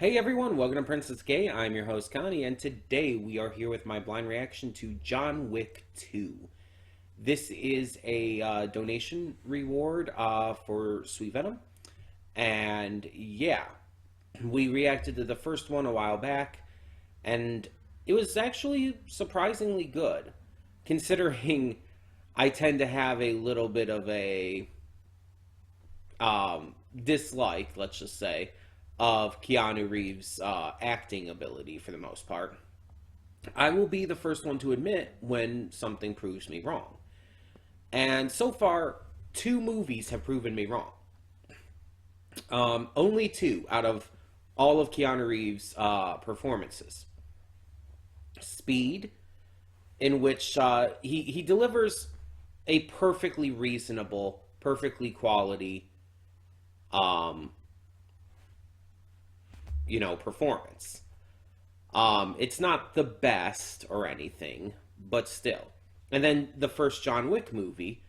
Hey everyone, welcome to Princess Gay. I'm your host Connie, and today we are here with my blind reaction to John Wick 2. This is a donation reward for Sweet Venom, and yeah, we reacted to the first one a while back, and it was actually surprisingly good, considering I tend to have a little bit of a dislike, let's just say, of Keanu Reeves' acting ability for the most part. I will be the first one to admit when something proves me wrong. And so far, two movies have proven me wrong. Only two out of all of Keanu Reeves' performances. Speed, in which he delivers a perfectly reasonable, perfectly quality performance. It's not the best or anything, but still. And then the first John Wick movie,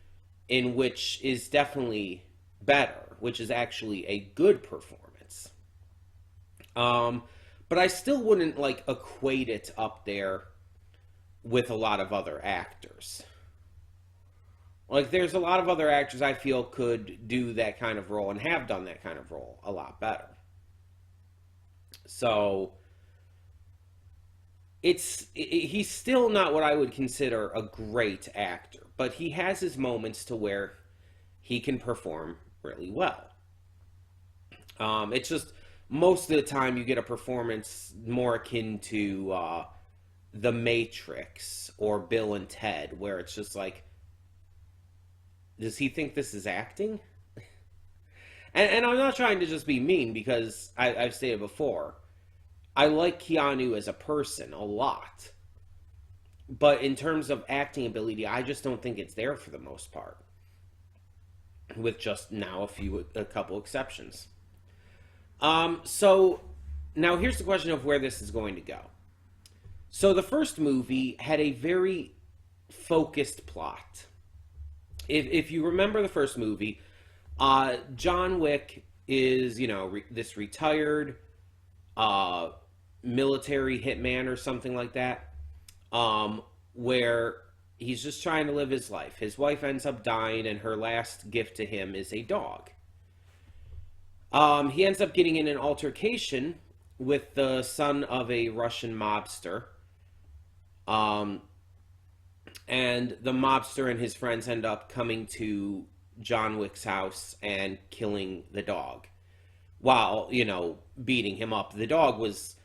in which is definitely better, which is actually a good performance. But I still wouldn't equate it up there with a lot of other actors. There's a lot of other actors I feel could do that kind of role and have done that kind of role a lot better. So he's still not what I would consider a great actor, but he has his moments to where he can perform really well. It's just most of the time you get a performance more akin to The Matrix or Bill and Ted, where it's just like, does he think this is acting? And I'm not trying to just be mean, because I've stated before, I like Keanu as a person a lot. But in terms of acting ability, I just don't think it's there for the most part. With just now a couple exceptions. So now here's the question of where this is going to go. So the first movie had a very focused plot. If you remember the first movie, John Wick is, this retired military hitman or something like that, where he's just trying to live his life. His wife ends up dying, and her last gift to him is a dog. He ends up getting in an altercation with the son of a Russian mobster. And the mobster and his friends end up coming to John Wick's house and killing the dog while, beating him up. The dog was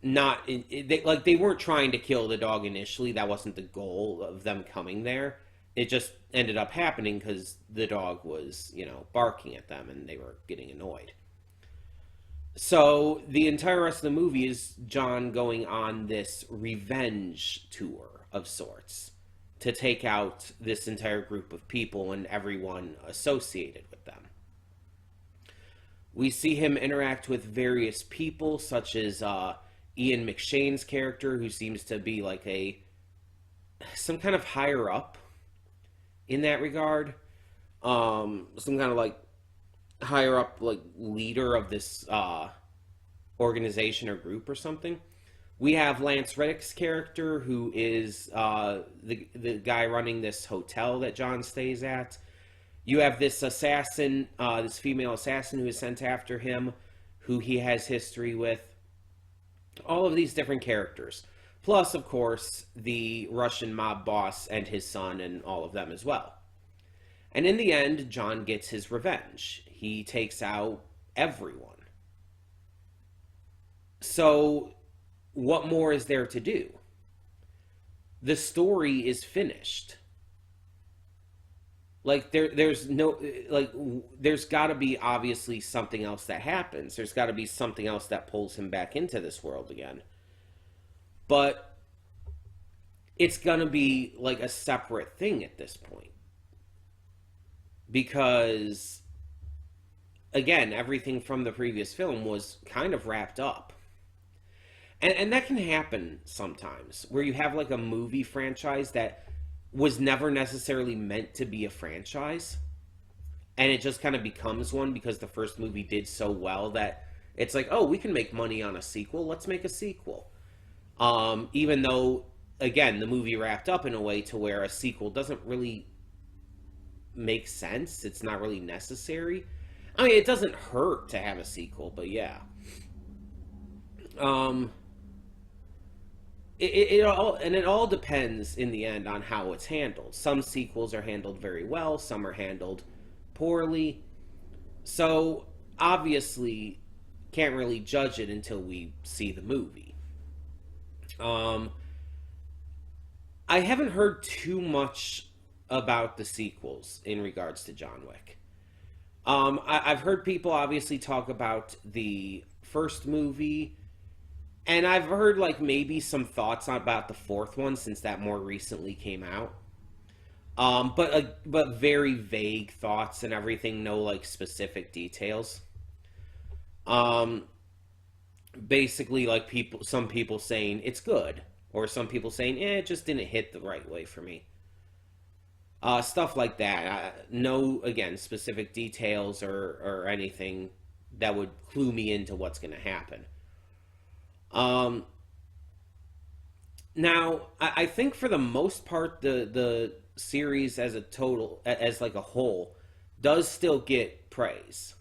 not... They weren't trying to kill the dog initially. That wasn't the goal of them coming there. It just ended up happening because the dog was, barking at them and they were getting annoyed. So the entire rest of the movie is John going on this revenge tour of sorts to take out this entire group of people and everyone associated with them. We see him interact with various people, such as Ian McShane's character, who seems to be some kind of higher up in that regard. Some kind of higher up leader of this organization or group or something. We have Lance Reddick's character, who is the guy running this hotel that John stays at. You have this assassin, this female assassin who is sent after him, who he has history with. All of these different characters. Plus, of course, the Russian mob boss and his son and all of them as well. And in the end, John gets his revenge. He takes out everyone. So what more is there to do? The story is finished. There's got to be obviously something else that happens. There's got to be something else that pulls him back into this world again. But it's going to be a separate thing at this point. Because, again, everything from the previous film was kind of wrapped up. And that can happen sometimes, where you have a movie franchise that was never necessarily meant to be a franchise, and it just kind of becomes one because the first movie did so well that It's like, oh, we can make money on a sequel. Let's make a sequel. Even though, again, the movie wrapped up in a way to where a sequel doesn't really make sense. It's not really necessary. I mean, it doesn't hurt to have a sequel, but yeah. Um, it all depends in the end on how it's handled. Some sequels are handled very well, some are handled poorly. So obviously, can't really judge it until we see the movie. Um, I haven't heard too much about the sequels in regards to John Wick. I've heard people obviously talk about the first movie, and I've heard like maybe some thoughts about the fourth one since that more recently came out. But very vague thoughts and everything, no like specific details. Um, Basically like some people saying it's good, or some people saying it just didn't hit the right way for me. Stuff like that. No, again, specific details or anything that would clue me into what's going to happen. Um, Now, I think for the most part, the series as a total, as like a whole, does still get praise.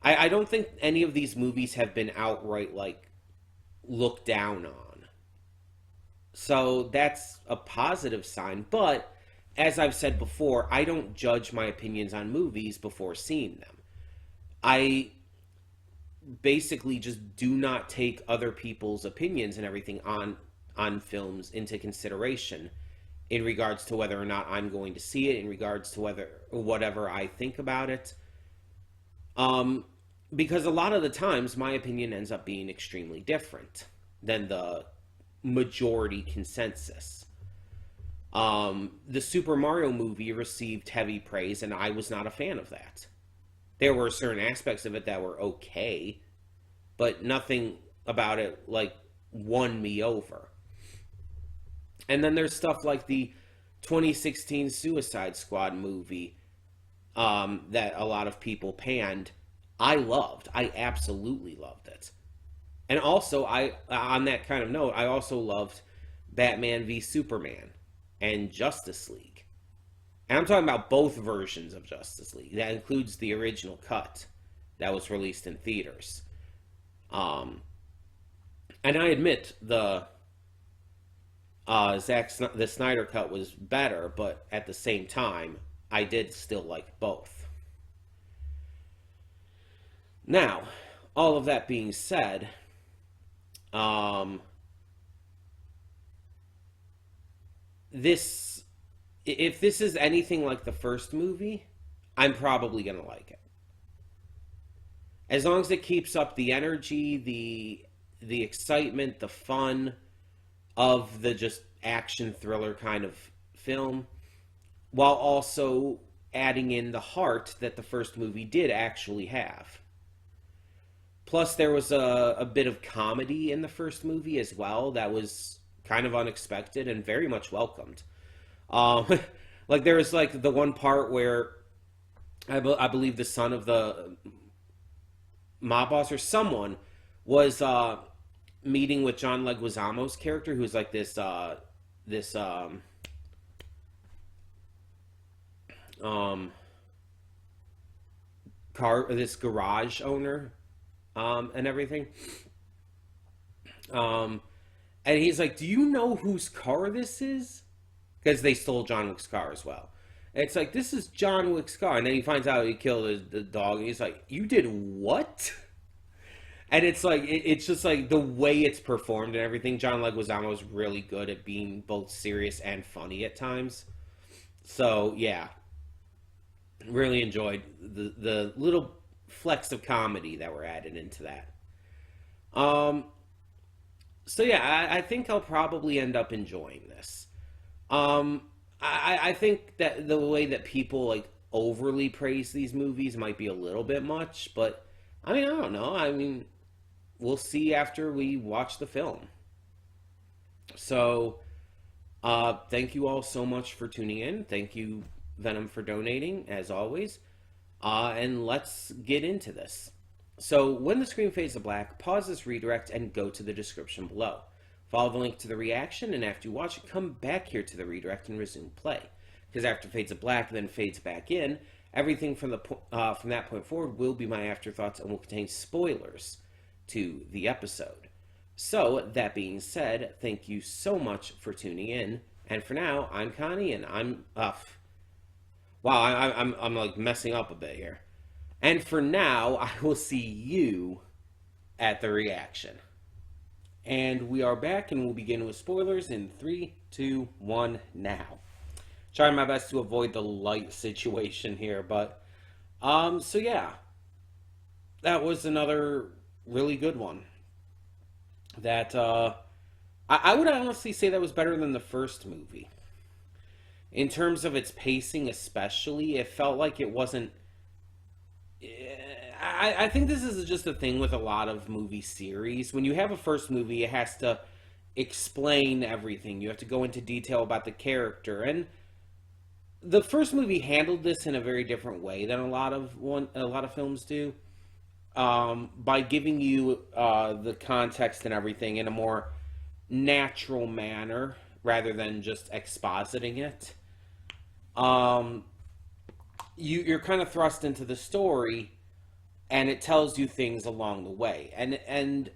I don't think any of these movies have been outright like looked down on. So that's a positive sign. But as I've said before, I don't judge my opinions on movies before seeing them. I basically just do not take other people's opinions and everything on films into consideration in regards to whether or not I'm going to see it, in regards to whether whatever I think about it. Because a lot of the times my opinion ends up being extremely different than the majority consensus. The Super Mario movie received heavy praise, and I was not a fan of that. There were certain aspects of it that were okay, but nothing about it like won me over. And then there's stuff like the 2016 Suicide Squad movie, that a lot of people panned. I loved. I absolutely loved it. And also, on that kind of note, I also loved Batman v Superman and Justice League. And I'm talking about both versions of Justice League. That includes the original cut that was released in theaters. Um, and I admit the Snyder cut was better, but at the same time, I did still like both. Now, all of that being said, um, this if this is anything like the first movie, I'm probably gonna like it. As long as it keeps up the energy, the excitement, the fun of the just action thriller kind of film, while also adding in the heart that the first movie did actually have. Plus, there was a bit of comedy in the first movie as well that was kind of unexpected and very much welcomed. Um, like there was like the one part where I believe the son of the mob boss or someone was meeting with John Leguizamo's character, who's like this um this garage owner, and everything. Um, and he's like, "Do you know whose car this is?" Because they stole John Wick's car as well. And it's like, "This is John Wick's car," and then he finds out he killed the dog, and he's like, "You did what?" And it's like it's just like the way it's performed and everything. John Leguizamo is really good at being both serious and funny at times. So yeah, really enjoyed the little flecks of comedy that were added into that. Um, so yeah, I think I'll probably end up enjoying this. I think that the way that people like overly praise these movies might be a little bit much, but I mean, I don't know. I mean, we'll see after we watch the film. So, thank you all so much for tuning in. Thank you, Venom, for donating, as always. And let's get into this. So when the screen fades to black, pause this redirect and go to the description below. Follow the link to the reaction, and after you watch it, come back here to the redirect and resume play. Because after it fades to black and then fades back in, everything from that point forward will be my afterthoughts and will contain spoilers to the episode. So, that being said, thank you so much for tuning in. And for now, I'm Connie, and I'm I'm like messing up a bit here. And for now, I will see you at the reaction. And we are back, and we'll begin with spoilers in 3, 2, 1, now. Trying my best to avoid the light situation here, but so yeah, that was another really good one. That I would honestly say that was better than the first movie. In terms of its pacing, especially, it felt like it wasn't. I think this is just a thing with a lot of movie series. When you have a first movie, it has to explain everything. You have to go into detail about the character, and the first movie handled this in a very different way than a lot of films do, by giving you the context and everything in a more natural manner rather than just expositing it. You're kind of thrust into the story, and it tells you things along the way. And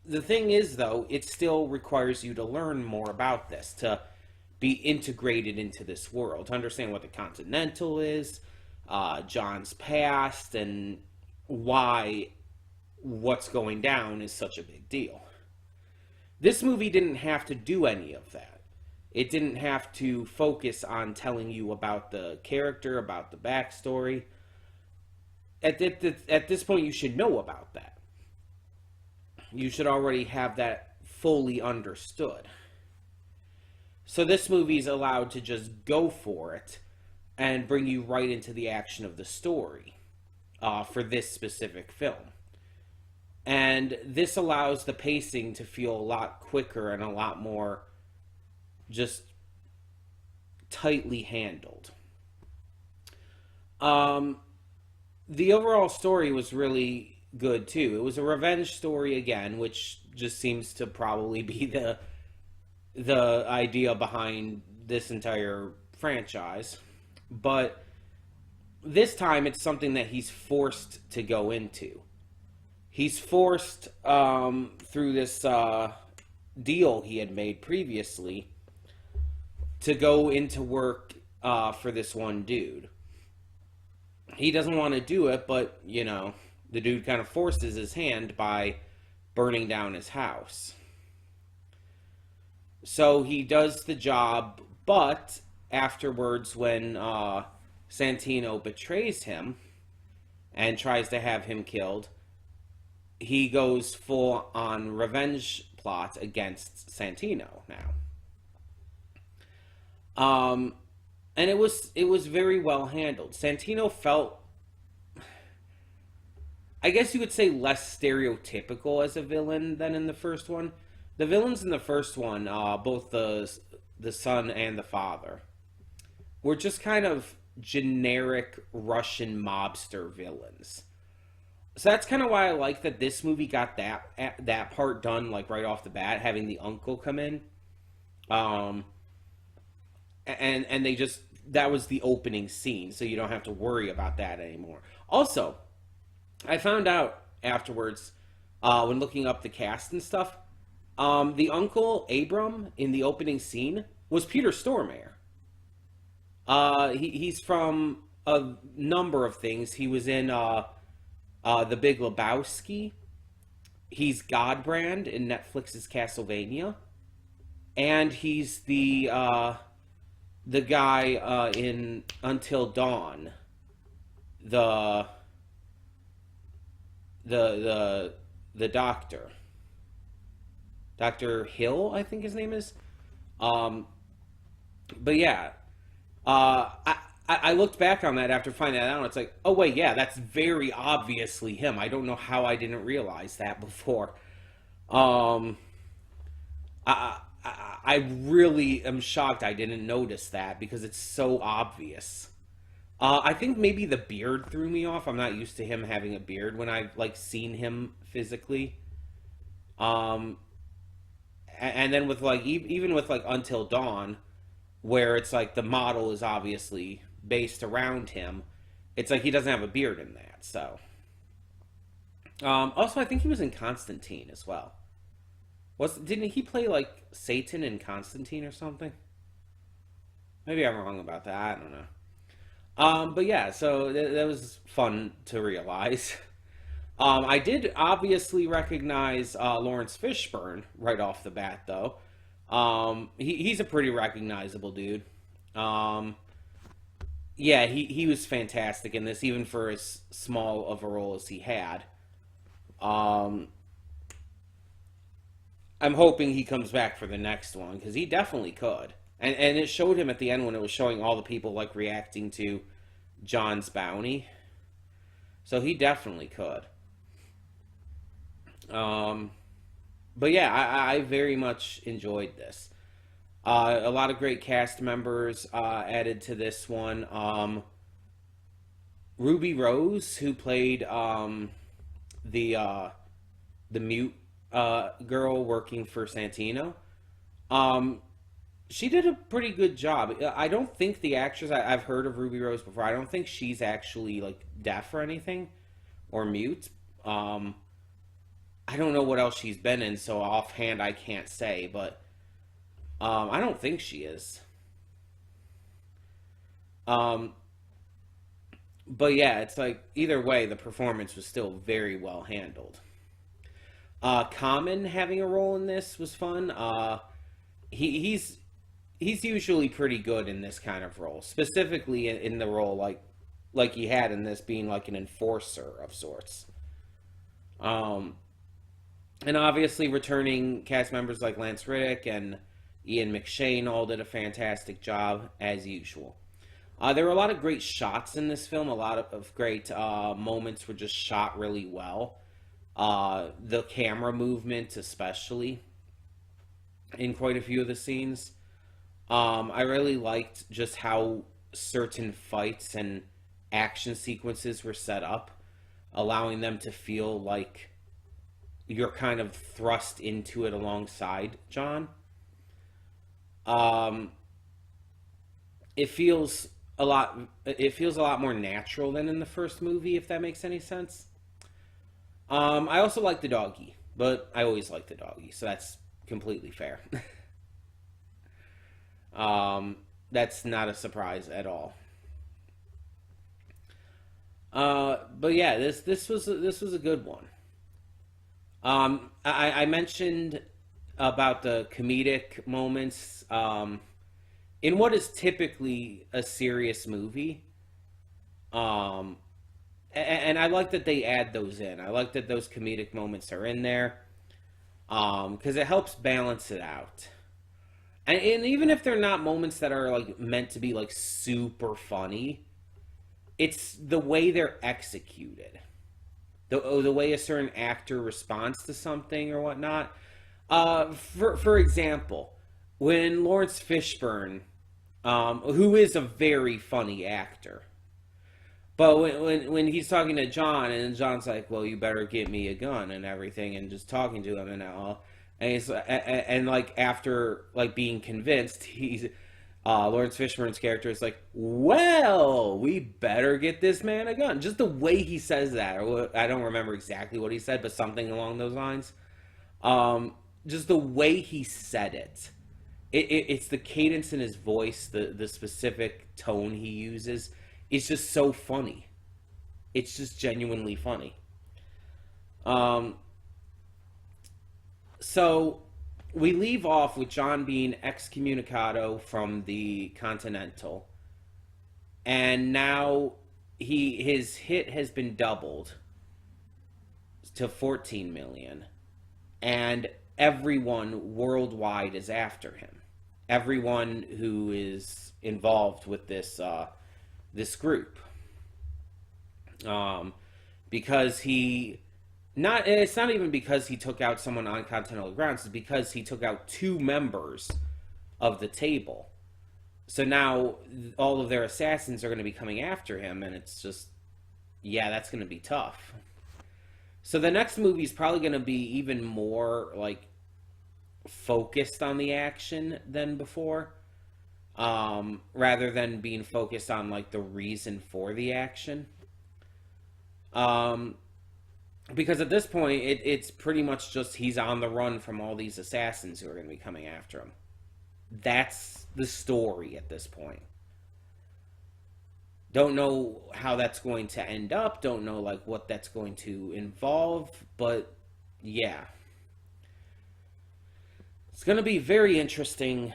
the thing is, though, it still requires you to learn more about this, to be integrated into this world, to understand what the Continental is, John's past, and why what's going down is such a big deal. This movie didn't have to do any of that. It didn't have to focus on telling you about the character, about the backstory. At this point, you should know about that. You should already have that fully understood. So this movie's allowed to just go for it and bring you right into the action of the story for this specific film. And this allows the pacing to feel a lot quicker and a lot more just tightly handled. The overall story was really good too. It was a revenge story again, which just seems to probably be the idea behind this entire franchise. But this time it's something that he's forced to go into. He's forced through this deal he had made previously to go into work for this one dude. He doesn't want to do it, but, you know, the dude kind of forces his hand by burning down his house. So he does the job, but afterwards when Santino betrays him and tries to have him killed, he goes full on revenge plot against Santino now. And it was very well handled. Santino felt, I guess you would say, less stereotypical as a villain than in the first one. The villains in the first one, both the son and the father, were just kind of generic Russian mobster villains. So that's kind of why I like that this movie got that part done like right off the bat, having the uncle come in. And they just, that was the opening scene, so you don't have to worry about that anymore. Also, I found out afterwards, when looking up the cast and stuff, the uncle, Abram, in the opening scene, was Peter Stormare. He's from a number of things. He was in The Big Lebowski. He's Godbrand in Netflix's Castlevania. And he's the guy in Until Dawn, the doctor, Dr. Hill, I think his name is. But yeah, I looked back on that after finding that out, and it's like, oh wait, yeah, that's very obviously him. I don't know how I didn't realize that before. I really am shocked I didn't notice that, because it's so obvious. I think maybe the beard threw me off. I'm not used to him having a beard when I've like seen him physically. Um, and then with like even with like Until Dawn, where it's like the model is obviously based around him, it's like he doesn't have a beard in that. So, also I think he was in Constantine as well. Was didn't he play like Satan in Constantine or something? Maybe I'm wrong about that. I don't know. But yeah, so that was fun to realize. I did obviously recognize Lawrence Fishburne right off the bat, though. He's a pretty recognizable dude. Um, yeah, he was fantastic in this, even for as small of a role as he had. Um, I'm hoping he comes back for the next one because he definitely could. And it showed him at the end when it was showing all the people like reacting to John's bounty. So he definitely could. Um, but yeah, I very much enjoyed this. A lot of great cast members added to this one. Ruby Rose, who played the uh, the mute girl working for Santino. Um, she did a pretty good job. I don't think the actress I've heard of Ruby Rose before. I don't think she's actually like deaf or anything or mute. Um, I don't know what else she's been in, so offhand I can't say, but I don't think she is. Um, but yeah, it's like either way, the performance was still very well handled. Common having a role in this was fun. He, he's he's usually pretty good in this kind of role, specifically in the role like he had in this, being like an enforcer of sorts. Um, and obviously, returning cast members like Lance Riddick and Ian McShane all did a fantastic job as usual. There were a lot of great shots in this film. A lot of great moments were just shot really well. The camera movement, especially in quite a few of the scenes. I really liked just how certain fights and action sequences were set up, allowing them to feel like you're kind of thrust into it alongside John. Um, it feels it feels a lot more natural than in the first movie, if that makes any sense. I also like the doggy, but I always like the doggy, so that's completely fair. That's not a surprise at all. But yeah, this was a good one. I mentioned about the comedic moments in what is typically a serious movie. Um, and I like that they add those in. I like that those comedic moments are in there because it helps balance it out. And even if they're not moments that are like meant to be like super funny, it's the way they're executed, the way a certain actor responds to something or whatnot. For example, when Lawrence Fishburne, who is a very funny actor, but when he's talking to John and John's like, "Well, you better get me a gun and everything," and just talking to him and all, and he's and like after like being convinced, he's Lawrence Fishburne's character is like, "Well, we better get this man a gun." Just the way he says that, or I don't remember exactly what he said, but something along those lines. Um, just the way he said it. It's the cadence in his voice, the specific tone he uses. It's just so funny. It's just genuinely funny. Um, so we leave off with John being excommunicado from the Continental, and now his hit has been doubled to 14 million, and everyone worldwide is after him. Everyone who is involved with this group, um, because he not it's not even because he took out someone on continental grounds. It's because he took out two members of the table. So now all of their assassins are going to be coming after him, and it's just, yeah, that's going to be tough. So the next movie is probably going to be even more like focused on the action than before, rather than being focused on like the reason for the action. Um, because at this point, it's pretty much just he's on the run from all these assassins who are going to be coming after him. That's the story at this point. Don't know how that's going to end up. Don't know like what that's going to involve. But yeah, it's going to be very interesting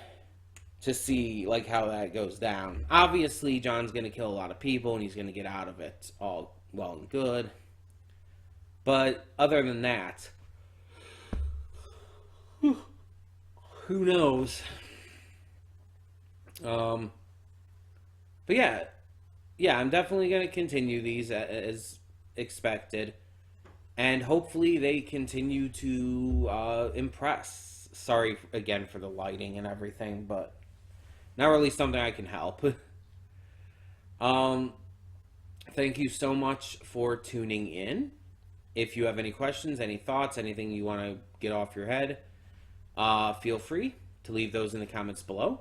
to see like how that goes down. Obviously, John's going to kill a lot of people and he's going to get out of it all well and good. But other than that, who knows? But yeah, I'm definitely going to continue these as expected. And hopefully they continue to impress. Sorry again for the lighting and everything, but not really something I can help. um, Thank you so much for tuning in. If you have any questions, any thoughts, anything you want to get off your head, feel free to leave those in the comments below.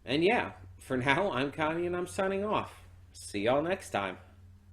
And yeah, for now, I'm Connie and I'm signing off. See y'all next time.